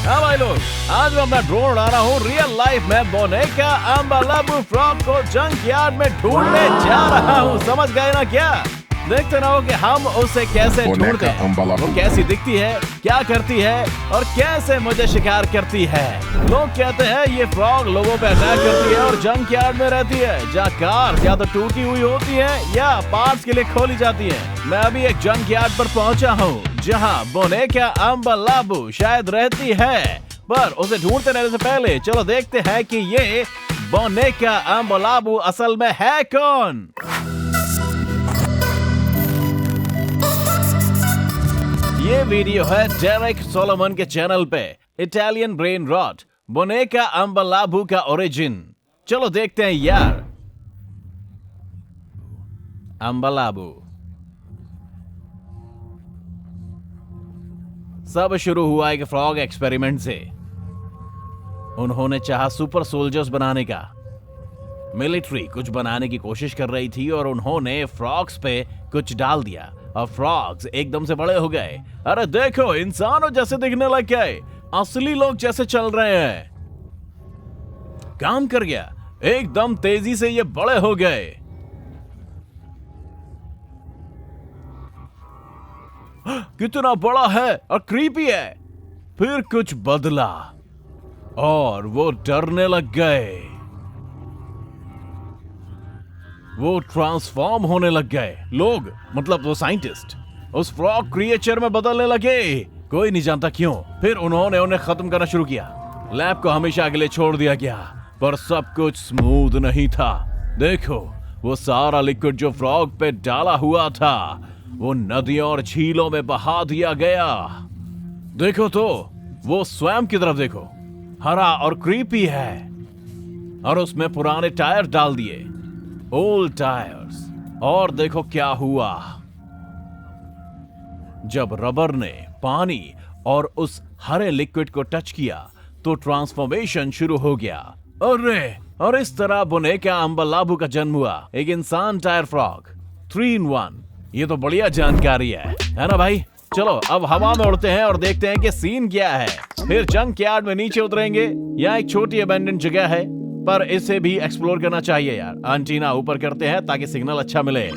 हाँ भाई लोग, आज मैं अपना ड्रोन उड़ा रहा हूँ रियल लाइफ में बोनेका अम्बालाबू फ्रॉग को जंक यार्ड में ढूंढने जा रहा हूँ। समझ गए ना क्या? देखते रहो कि हम उसे कैसे ढूंढते हैं, वो कैसी दिखती है, क्या करती है और कैसे मुझे शिकार करती है। लोग कहते हैं ये फ्रॉग लोगों पे अटैक करती है और जंक यार्ड में रहती है, जहाँ कार या तो टूटी हुई होती है या पार्ट्स के लिए खोली जाती है। मैं अभी एक जंक यार्ड पर पहुंचा हूँ, जहाँ बोनेका अम्बालाबू शायद रहती है, पर उसे ढूंढते रहने से पहले चलो देखते हैं कि ये बोनेका अम्बालाबू असल में है कौन। ये वीडियो है डेरेक सोलोमन के चैनल पे, इटालियन ब्रेन रॉट, बोनेका अम्बालाबू का ओरिजिन। चलो देखते हैं यार। अम्बालाबू। सब शुरू हुआ एक फ्रॉग एक्सपेरिमेंट से। उन्होंने चाहा सुपर सोल्जर्स बनाने का। मिलिट्री कुछ बनाने की कोशिश कर रही थी और उन्होंने फ्रॉग्स पे कुछ डाल दिया और फ्रॉग्स एकदम से बड़े हो गए। अरे देखो, इंसानों जैसे दिखने लग गए, असली लोग जैसे चल रहे हैं। काम कर गया, एकदम तेजी से ये बड़े हो गए। कितना बड़ा है और क्रीपी है। फिर कुछ बदला और वो डरने लग गए। वो ट्रांसफॉर्म होने लग गए। लोग, मतलब वो साइंटिस्ट, उस फ्रॉग क्रिएचर में बदलने लगे। कोई नहीं जानता क्यों। फिर उन्होंने उन्हें खत्म करना शुरू किया। लैब को हमेशा के लिए छोड़ दिया गया, पर सब कुछ स्मूथ नहीं था। देखो, वो सारा लिक्विड जो फ्रॉग पे डाला हुआ था, वो नदियों और झीलों में बहा दिया गया। देखो तो, वो स्वयं की तरफ देखो, हरा और क्रीपी है। और उसमें पुराने टायर डाल दिए, ओल्ड टायर्स। और देखो क्या हुआ। जब रबर ने पानी और उस हरे लिक्विड को टच किया तो ट्रांसफॉर्मेशन शुरू हो गया। अरे, और इस तरह बोनेका अम्बालाबू का जन्म हुआ, एक इंसान टायर फ्रॉग, 3 in 1। ये तो बढ़िया जानकारी है ना भाई? चलो अब हवा में उड़ते हैं और देखते हैं कि सीन क्या है। फिर जंक यार्ड में नीचे उतरेंगे। यहाँ एक छोटी अबैंडन जगह है, पर इसे भी एक्सप्लोर करना चाहिए यार। एंटीना ऊपर करते हैं ताकि सिग्नल अच्छा मिले।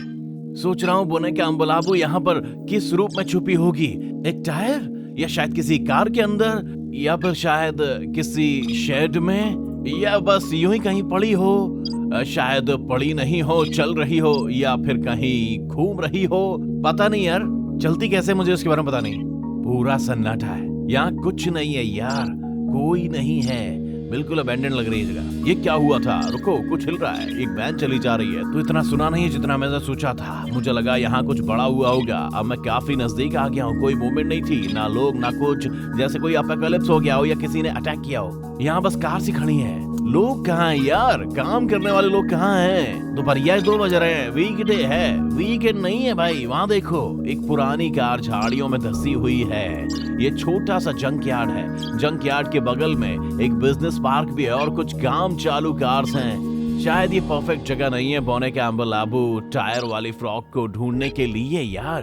सोच रहा हूँ बोनेका अम्बालाबू यहाँ पर किस रूप में छुपी होगी। एक टायर, या शायद किसी कार के अंदर, या फिर शायद किसी शेड में, या बस यूं ही कहीं पड़ी हो। शायद पड़ी नहीं हो, चल रही हो, या फिर कहीं घूम रही हो। पता नहीं यार, चलती कैसे मुझे उसके बारे में पता नहीं। पूरा सन्नाटा है, यहाँ कुछ नहीं है यार, कोई नहीं है। बिल्कुल अबैंडन लग रही है जगह। ये क्या हुआ था? रुको, कुछ हिल रहा है। एक वैन चली जा रही है। तो इतना सुना नहीं है जितना मैंने सोचा था। मुझे लगा यहाँ कुछ बड़ा हुआ होगा। अब मैं काफी नजदीक आ गया हूँ। कोई मूवमेंट नहीं थी, ना लोग ना कुछ, जैसे कोई अपोकैलिप्स हो गया हो या किसी ने अटैक किया हो। यहाँ बस कार सी खड़ी है। लोग कहाँ हैं यार? काम करने वाले लोग कहाँ हैं? दोपहरिया 2 बज रहे हैं, वीकडे है। वीकेंड नहीं है भाई। वहाँ देखो, एक पुरानी कार झाड़ियों में धसी हुई है। ये छोटा सा जंक यार्ड है। जंक यार्ड के बगल में एक बिजनेस पार्क भी है और कुछ काम चालू कार्स हैं। शायद ये परफेक्ट जगह नहीं है बोनेका अम्बालाबू टायर वाली फ्रॉग को ढूंढने के लिए यार,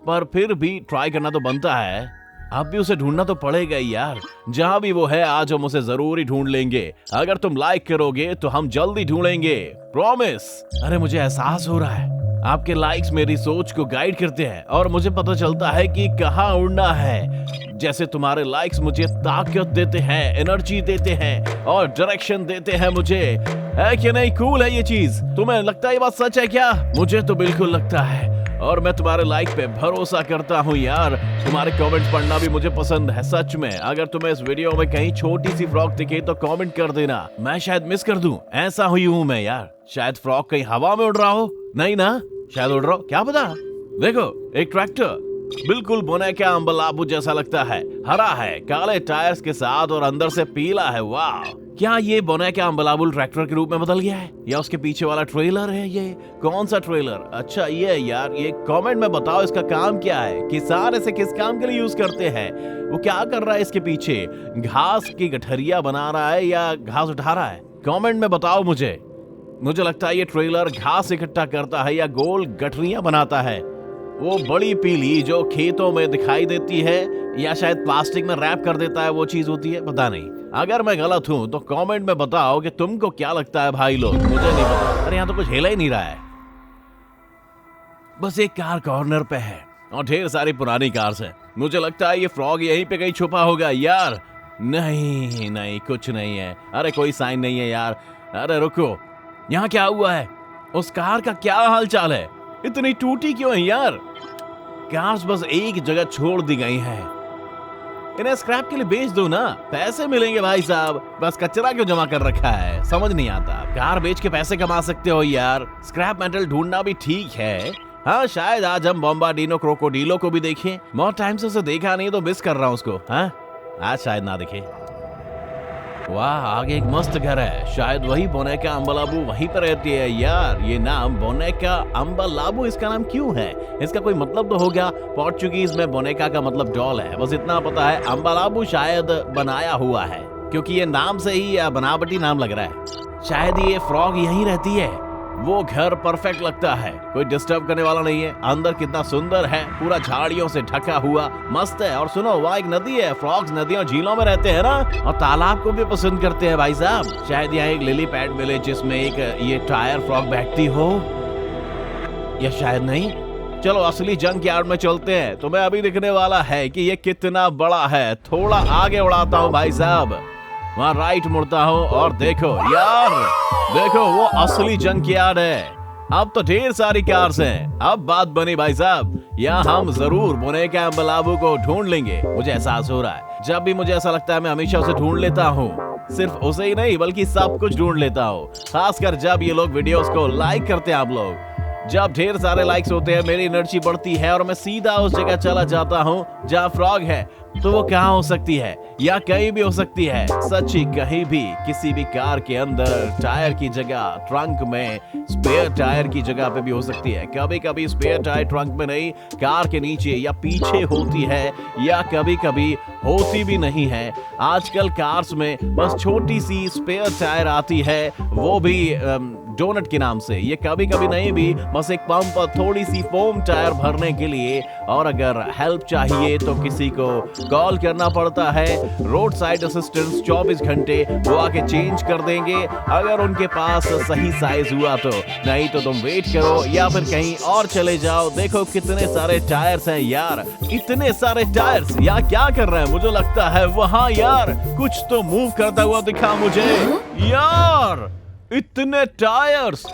पर फिर भी ट्राई करना तो बनता है। अब भी उसे ढूंढना तो पड़ेगा यार। जहां भी वो है, आज हम उसे जरूर ही ढूंढ लेंगे। अगर तुम लाइक करोगे तो हम जल्दी ढूंढेंगे, प्रॉमिस। अरे मुझे एहसास हो रहा है, आपके लाइक्स मेरी सोच को गाइड करते हैं और मुझे पता चलता है कि कहाँ उड़ना है। जैसे तुम्हारे लाइक्स मुझे ताकत देते हैं, एनर्जी देते हैं और डायरेक्शन देते हैं मुझे। है कि नहीं? कूल है ये चीज। तुम्हें लगता है ये बात सच है क्या? मुझे तो बिल्कुल लगता है और मैं तुम्हारे लाइक पे भरोसा करता हूँ यार। तुम्हारे कमेंट्स पढ़ना भी मुझे पसंद है सच में। अगर तुम्हें इस वीडियो में कहीं छोटी सी फ्रॉग दिखे तो कमेंट कर देना, मैं शायद मिस कर दूं। ऐसा हुई हूँ मैं यार। शायद फ्रॉग कहीं हवा में उड़ रहा हो। नहीं ना, शायद उड़ रहा हो, क्या पता। देखो, एक ट्रैक्टर बिल्कुल बोनेका अम्बालाबू जैसा लगता है। हरा है, काले टायर्स के साथ और अंदर से पीला है। वाह, क्या ये बोनेका अम्बालाबू ट्रैक्टर के रूप में बदल गया है या उसके पीछे वाला ट्रेलर है? ये कौन सा ट्रेलर? अच्छा ये यार, ये कमेंट में बताओ इसका काम क्या है। किसान इसे किस काम के लिए यूज करते हैं? वो क्या कर रहा है इसके पीछे? घास की गठरिया बना रहा है या घास उठा रहा है? कमेंट में बताओ मुझे लगता है ये ट्रेलर घास इकट्ठा करता है या गोल गठरियां बनाता है। वो बड़ी पीली जो खेतों में दिखाई देती है, या शायद प्लास्टिक में रैप कर देता है वो चीज होती है, पता नहीं। अगर मैं गलत हूँ तो कमेंट में बताओ कि तुमको क्या लगता है भाई लोग, मुझे नहीं पता। अरे यहाँ तो कुछ हिला ही नहीं रहा है, बस एक कार कॉर्नर पे है और ढेर सारी पुरानी कार्स हैं। मुझे लगता है ये फ्रॉग यहीं पे कहीं छुपा होगा यार। नहीं नहीं, कुछ नहीं है। अरे कोई साइन नहीं है यार। अरे रुको, यहाँ क्या हुआ है? उस कार का क्या हाल चाल है? इतनी टूटी क्यों है यार? कार्स बस एक जगह छोड़ दी गई हैं। इन्हें स्क्रैप के लिए बेच दो ना, पैसे मिलेंगे भाई साहब। बस कचरा क्यों जमा कर रखा है, समझ नहीं आता। कार बेच के पैसे कमा सकते हो यार। स्क्रैप मेटल ढूंढना भी ठीक है। हाँ, शायद आज हम बॉम्बार्डिनो क्रोकोडीलो को भी देखें। बहुत टाइम से उसे देखा नहीं तो मिस कर रहा हूँ उसको। हाँ, आज शायद ना दिखे। वाह, आगे एक मस्त घर है, शायद वही बोनेका अम्बलाबू वहीं पर रहती है यार। ये नाम बोनेका अम्बलाबू, इसका नाम क्यों है? इसका कोई मतलब तो होगा। पोर्चुगीज में बोनेका का मतलब डॉल है, बस इतना पता है। अम्बलाबू शायद बनाया हुआ है, क्योंकि ये नाम से ही बनावटी नाम लग रहा है। शायद ये फ्रॉग यहीं रहती है। वो घर परफेक्ट लगता है, कोई डिस्टर्ब करने वाला नहीं है। अंदर कितना सुंदर है, पूरा झाड़ियों से ढका हुआ, मस्त है। और सुनो, वहाँ एक नदी है। फ्रॉग्स नदियों झीलों में रहते हैं ना, और तालाब को भी पसंद करते हैं भाई साहब। शायद यहाँ एक लिली पैड मिले जिसमें एक ये टायर फ्रॉग बैठती हो, या शायद नहीं। चलो असली जंक यार्ड में चलते हैं, तुम्हें अभी दिखने वाला है कि ये कितना बड़ा है। थोड़ा आगे उड़ाता हूँ भाई साहब, वहाँ राइट मुड़ता हूँ और देखो यार, देखो वो असली जंक यार्ड है। अब तो ढेर सारी कार्स हैं। अब बात बनी भाई साहब, यहाँ हम जरूर बोनेका अम्बलाबू को ढूंढ लेंगे। मुझे एहसास हो रहा है, जब भी मुझे ऐसा लगता है मैं हमेशा उसे ढूंढ लेता हूँ। सिर्फ उसे ही नहीं बल्कि सब कुछ ढूंढ लेता हूँ, खासकर जब ये लोग वीडियोस को लाइक करते हैं। आप लोग जब ढेर सारे लाइक्स होते हैं, मेरी एनर्जी बढ़ती है और मैं सीधा उस जगह चला जाता हूँ जहाँ फ्रॉग है। तो वो कहाँ हो सकती है? या कहीं भी हो सकती है, सच्ची कहीं भी, किसी भी कार के अंदर, टायर की जगह, ट्रंक में, स्पेयर टायर की जगह पे भी हो सकती है। कभी कभी स्पेयर टायर ट्रंक में नहीं, कार के नीचे या पीछे होती है, या कभी कभी होती भी नहीं है। आजकल कार्स में बस छोटी सी स्पेयर टायर आती है, वो भी डोनट के नाम से। ये कभी कभी नहीं भी, बस एक पंप पर थोड़ी सी फोम टायर भरने के लिए। और अगर हेल्प चाहिए तो किसी को कॉल करना पड़ता है। रोड साइड असिस्टेंट्स 24 घंटे वो आके चेंज कर देंगे, अगर उनके पास सही साइज हुआ तो। नहीं तो तुम वेट करो या फिर कहीं और चले जाओ। देखो कितने सारे टायर्स हैं यार, इतने सारे टायर्स। यार क्या कर रहे हैं? मुझे लगता है वहां यार कुछ तो मूव करता हुआ दिखा मुझे यार। इतने टायर्स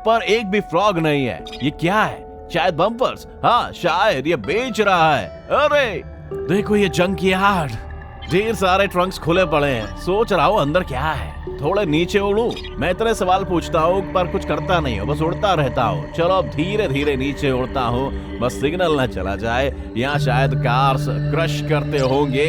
पर एक भी फ्रॉग नहीं है। ये क्या है? शायद बम्पर्स। हाँ, शायद ये बेच रहा है। अरे देखो ये जंक यार्ड, ढेर सारे ट्रंक्स खुले पड़े हैं। सोच रहा हूँ अंदर क्या है। थोड़े नीचे उड़ूं? मैं इतने सवाल पूछता हूँ पर कुछ करता नहीं हूँ, बस उड़ता रहता हूँ। चलो अब धीरे धीरे नीचे उड़ता हूँ, बस सिग्नल ना चला जाए। यहाँ शायद कार्स क्रश करते होंगे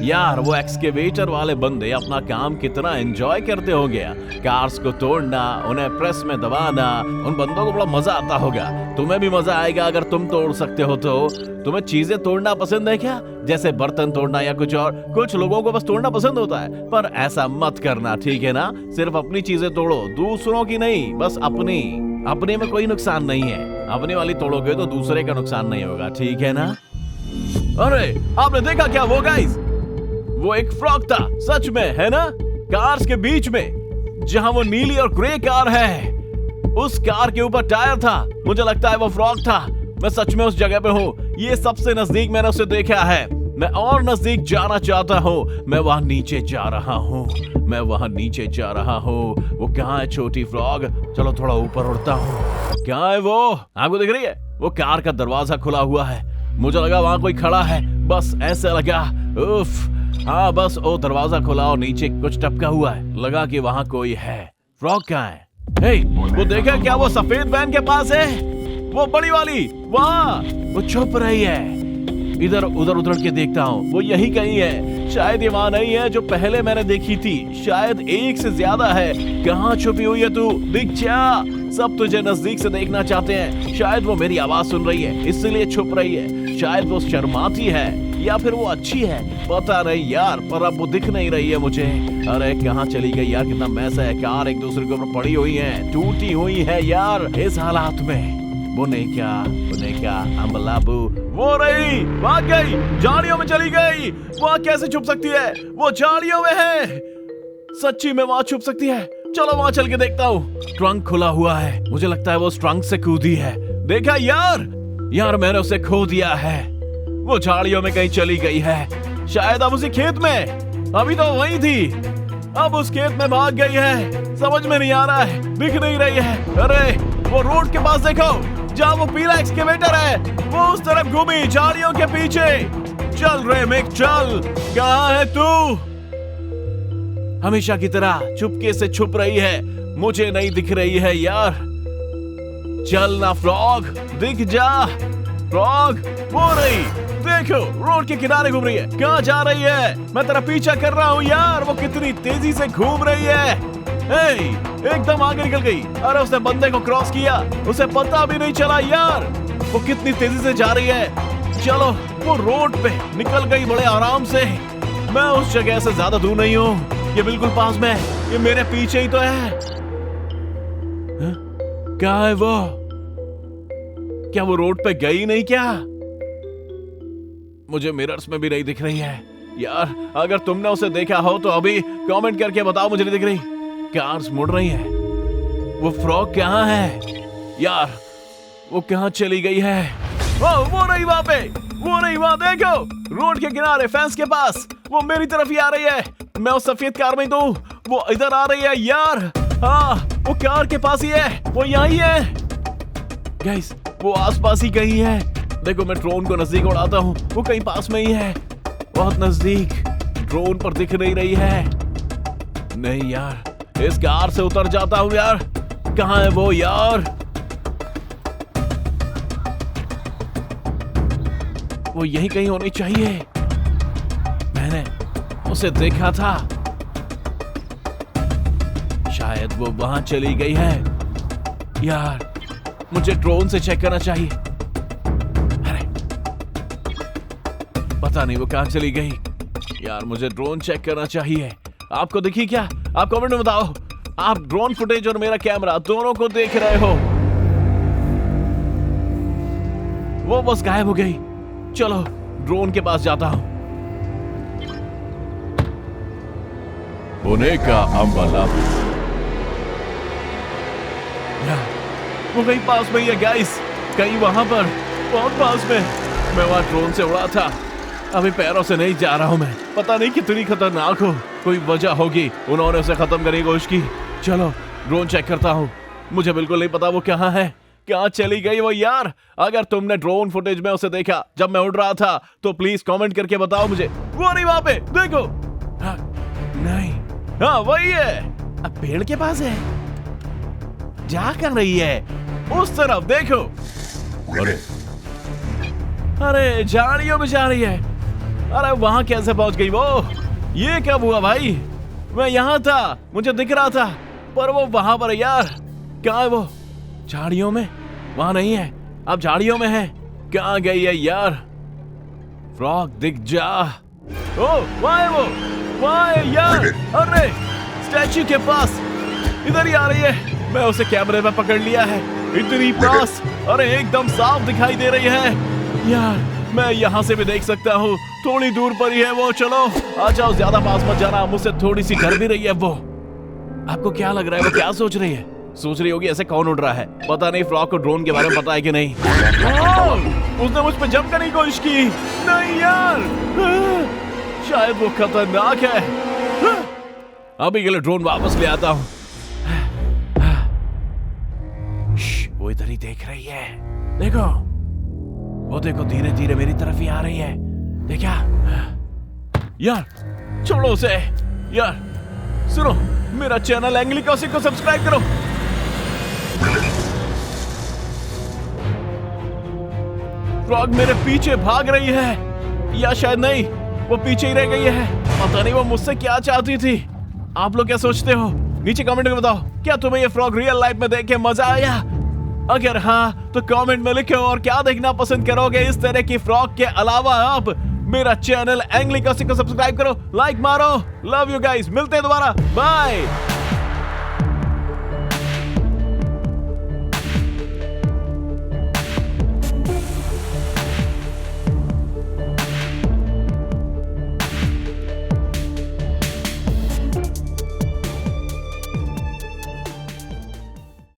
यार। वो एक्सकेवेटर वाले बंदे अपना काम कितना एंजॉय करते होंगे। कार्स को तोड़ना, उन्हें प्रेस में दबाना, उन बंदों को बड़ा मजा आता होगा। तुम्हें भी मजा आएगा अगर तुम तोड़ सकते हो तो। तुम्हें चीजें तोड़ना पसंद है क्या? जैसे बर्तन तोड़ना या कुछ और? कुछ लोगों को बस तोड़ना पसंद होता है, पर ऐसा मत करना, ठीक है ना? सिर्फ अपनी चीजें तोड़ो, दूसरों की नहीं, बस अपनी। अपने में कोई नुकसान नहीं है, अपनी वाली तोड़ोगे तो दूसरे का नुकसान नहीं होगा, ठीक है ना? अरे आपने देखा क्या वो गाइस? वो एक फ्रॉग था सच में, है ना? कार्स के बीच में, जहां वो नीली और ग्रे कार है, उस कार के ऊपर टायर था। मुझे लगता है वो फ्रॉग था। मैं सच में उस जगह पे हूँ। ये सबसे नजदीक मैंने उसे देखा है। मैं और नजदीक जाना चाहता हूँ। मैं वहां नीचे जा रहा हूँ, मैं वहां नीचे जा रहा हूँ। वो कहाँ है छोटी फ्रॉग? चलो थोड़ा ऊपर उड़ता हूँ। क्या है वो? आपको दिख रही है? वो कार का दरवाजा खुला हुआ है। मुझे लगा वहां कोई खड़ा है, बस ऐसे लगा। उफ, हाँ बस वो दरवाजा खुला और नीचे कुछ टपका हुआ है, लगा कि वहां कोई है। फ्रॉग कहाँ है? हे, वो देखा क्या? वो सफेद वैन के पास है, वो बड़ी वाली, वहाँ वो छुप रही है। इधर उधर उधर के देखता हूँ, वो यही कहीं है। शायद ये वहाँ नहीं है जो पहले मैंने देखी थी, शायद एक से ज्यादा है। कहाँ छुपी हुई है तू? दिख जा, सब तुझे नजदीक से देखना चाहते हैं। शायद वो मेरी आवाज सुन रही है इसलिए छुप रही है। शायद वो शर्माती है या फिर वो अच्छी है, पता नहीं यार, पर अब वो दिख नहीं रही है मुझे। अरे कहाँ चली गई यार? कितना मैस है। कार एक दूसरे के ऊपर पड़ी हुई है, टूटी हुई है यार। इस हालात में बुने क्या अम्बलाबू, वो रही, भाग गई, झाड़ियों में चली गई। वहाँ कैसे छुप सकती है? वो झाड़ियों में है। सच्ची में वहाँ छुप सकती है। चलो वहाँ चल के देखता हूँ। ट्रंक खुला हुआ है, मुझे लगता है वो उस ट्रंक से कूदी है। देखा यार मैंने उसे खो दिया है। वो झाड़ियों में कहीं चली गई है, शायद अब उसी खेत में। अभी तो वही थी, अब उस खेत में भाग गई है। समझ में नहीं आ रहा है, दिख नहीं रही है। अरे वो रोड के पास देखो, जहाँ वो पीला एक्सकेवेटर है, वो उस तरफ घूमी, झाड़ियों के पीछे। चल रे मिक चल, कहाँ है तू? हमेशा की तरह चुपके से छुप रही है, मुझे नहीं दिख रही है यार। चल ना फ्रॉग, दिख जा फ्रॉग। वो रही, देखो रोड के किनारे घूम रही है। कहाँ जा रही है? मैं तेरा पीछा कर रहा हूँ यार। वो कितनी तेजी से घूम रही है। एकदम आगे निकल गई। अरे उसने बंदे को क्रॉस किया, उसे पता भी नहीं चला यार। वो कितनी तेजी से जा रही है। चलो वो रोड पे निकल गई बड़े आराम से। मैं उस जगह से ज्यादा दूर नहीं हूँ, ये बिल्कुल पास में, ये मेरे पीछे ही तो है। कहाँ है वो? क्या वो रोड पे गई नहीं क्या? मुझे मिरर्स में भी नहीं दिख रही है यार। अगर तुमने उसे देखा हो तो अभी कमेंट करके बताओ, मुझे नहीं दिख रही। कार्स मुड़ रही है। वो फ्रॉग कहाँ है यार? वो कहाँ चली गई है? वो नहीं वहाँ पे, वो नहीं वहाँ, देखो रोड के किनारे फेंस के पास। वो मेरी तरफ ही आ रही है। मैं उस सफेद कार में तो हूँ, वो इधर आ रही है यार। हाँ वो कार के पास ही है, वो यहीं है गाइस, वो आसपास ही कहीं है। देखो मैं ड्रोन को नजदीक उड़ाता हूँ, वो कहीं पास में ही है, बहुत नजदीक। ड्रोन पर दिख नहीं रही है। नहीं यार, इस कार से उतर जाता हूँ यार। कहाँ है वो यार? वो यहीं कहीं होनी चाहिए, मैंने उसे देखा था। शायद वो वहां चली गई है यार। मुझे ड्रोन से चेक करना चाहिए। अरे पता नहीं वो कहां चली गई यार। मुझे ड्रोन चेक करना चाहिए। आपको दिखी क्या? आप कमेंट में बताओ। आप ड्रोन फुटेज और मेरा कैमरा दोनों को देख रहे हो। वो बस गायब हो गई। चलो ड्रोन के पास जाता हूं। बुने का अम्बलाबू, वो कहीं पास में ही है गाइस, कहीं वहां पर, बहुत पास में। मैं वहां ड्रोन से उड़ा था, अभी पैरों से नहीं जा रहा हूं मैं। पता नहीं कितनी खतरनाक हो, कोई वजह होगी, उन्होंने उसे खत्म करने की कोशिश की। चलो ड्रोन चेक करता हूं। मुझे बिल्कुल नहीं पता वो कहां है, कहां चली गई वो यार। अगर तुमने ड्रोन फुटेज में उसे देखा जब मैं उड़ रहा था तो प्लीज कमेंट करके बताओ मुझे। वो नहीं वहां पे, देखो। हाँ, नहीं, हाँ वही है, अब पेड़ के पास है। जा कर रही है उस तरफ, देखो। अरे झाड़ियों में जा रही है। अरे वहां कैसे पहुंच गई वो? ये कब हुआ भाई? मैं यहां था, मुझे दिख रहा था, पर वो वहां पर है यार। कहां है वो? झाड़ियों में? वहां नहीं है, अब झाड़ियों में है। कहां गई है यार? फ्रॉग दिख जा। ओ वहां है वो, वहां है यार। अरे स्टैच्यू के पास, इधर ही आ रही है। मैं उसे कैमरे में पकड़ लिया है, इतनी पास। अरे एकदम साफ दिखाई दे रही है यार। मैं यहाँ से भी देख सकता हूँ, थोड़ी दूर पर ही है वो। चलो आ जाओ, ज्यादा पास मत जाना, मुझसे थोड़ी सी डर भी रही है वो। आपको क्या लग रहा है वो क्या सोच रही है? सोच रही होगी ऐसे कौन उड़ रहा है। पता नहीं फ्रॉग को ड्रोन के बारे में पता है कि नहीं। उसने मुझ पे जंप करने की कोशिश की। नहीं यार, शायद वो खतरनाक है। अभी के लिए ड्रोन वापस ले आता हूँ। वो इधर ही देख रही है, देखो। वो देखो धीरे धीरे मेरी तरफ ही आ रही है, देखा? यार छोड़ो उसे यार। सुनो, मेरा चैनल एंग्लिकॉसिक को सब्सक्राइब करो। फ्रॉग मेरे पीछे भाग रही है, या शायद नहीं, वो पीछे ही रह गई है। पता नहीं वो मुझसे क्या चाहती थी। आप लोग क्या सोचते हो? नीचे कमेंट में बताओ। क्या तुम्हें ये फ्रॉग रियल लाइफ में देख के मजा आया? अगर हाँ तो कमेंट में लिखो। और क्या देखना पसंद करोगे इस तरह की फ्रॉग के अलावा? आप मेरा चैनल एंग्लिकॉसिक को सब्सक्राइब करो, लाइक मारो। लव यू गाइस, मिलते हैं दोबारा, बाय।